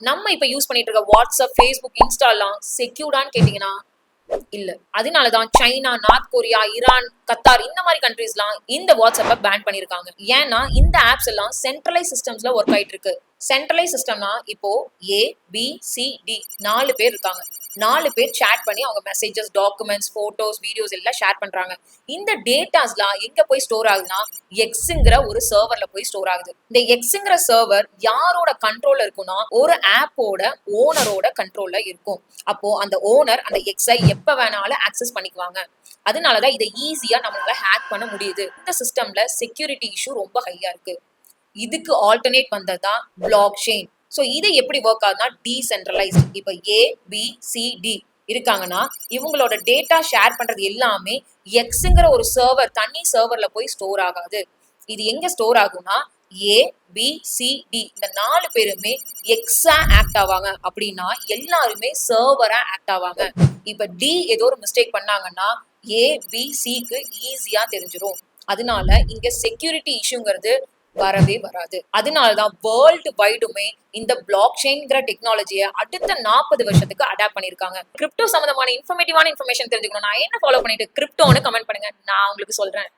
நம்ம இப்ப யூஸ் பண்ணிட்டு இருக்க வாட்ஸ்அப், ஃபேஸ்புக், இன்ஸ்டாலாம் செக்யூர்டான்னு கேட்டீங்கன்னா இல்ல. அதனாலதான் China, north Korea, Iran, Qatar இந்த மாதிரி கண்ட்ரீஸ்லாம் இந்த வாட்ஸ்அப்ப பேன் பண்ணிருக்காங்க. ஏன்னா இந்த ஆப்ஸ் எல்லாம் சென்ட்ரலைஸ் சிஸ்டம்ஸ்ல ஒர்க் ஆயிட்டு இருக்கு. சென்ட்ரலைஸ் சிஸ்டம்னா இப்போ ஏ, பி, சி, டி 4 பேர் இருக்காங்க. 4 பேர் சேட் பண்ணி அவங்க மெசேஜஸ், டாக்குமெண்ட்ஸ், போட்டோஸ், வீடியோஸ் எல்லாம் ஷேர் பண்றாங்க. இந்த டேட்டாஸ்லாம் எங்க போய் ஸ்டோர் ஆகுதுன்னா எக்ஸ்ங்கிற ஒரு சர்வர்ல போய் ஸ்டோர் ஆகுது. இந்த எக்ஸ்ங்கிற சர்வர் யாரோட கண்ட்ரோல்ல இருக்குன்னா ஒரு ஆப்போட ஓனரோட கண்ட்ரோல்ல இருக்கும். அப்போ அந்த ஓனர் அந்த எக்ஸை எப்ப வேணாலும் ஆக்சஸ் பண்ணிக்குவாங்க. அதனாலதான் இதை ஈஸியா நம்மளால ஹேக் பண்ண முடியுது. இந்த சிஸ்டம்ல செக்யூரிட்டி இஷ்யூ ரொம்ப ஹையா இருக்கு. இதுக்கு ஆல்டர்னேட் வந்ததுதான் பிளாக் செயின். ஸோ இது எப்படி ஒர்க் ஆகுதுன்னா டீசென்ட்ரலைஸ்ட். இப்போ ஏ, பி, சி, டி இருக்காங்கன்னா இவங்களோட டேட்டா ஷேர் பண்றது எல்லாமே எக்ஸ்ங்கிற ஒரு சர்வர், தனி சர்வர்ல போய் ஸ்டோர் ஆகாது. இது எங்க ஸ்டோர் ஆகும்னா ஏ, பி, சி, டி இந்த 4 பேருமே எக்ஸா ஆக்ட் ஆவாங்க. அப்படின்னா எல்லாருமே சர்வரா ஆக்ட் ஆவாங்க. இப்ப டி ஏதோ ஒரு மிஸ்டேக் பண்ணாங்கன்னா ஏ, பி, சிக்கு ஈஸியா தெரிஞ்சிடும். அதனால இங்க செக்யூரிட்டி இஷ்யூங்கிறது வரவே வராது. அதனாலதான் வேர்ல்டு வைடுமே இந்த பிளாக் செயின்ங்கிற டெக்னாலஜியை அடுத்த 40 வருஷத்துக்கு அடாப்ட் பண்ணிருக்காங்க. கிரிப்டோ சம்பந்தமான இன்ஃபர்மேட்டிவான இன்ஃபர்மேஷன் தெரிஞ்சுக்கணும் நான் என்ன ஃபாலோ பண்ணிட்டு கிரிப்டோன்னு கமெண்ட் பண்ணுங்க, நான் உங்களுக்கு சொல்றேன்.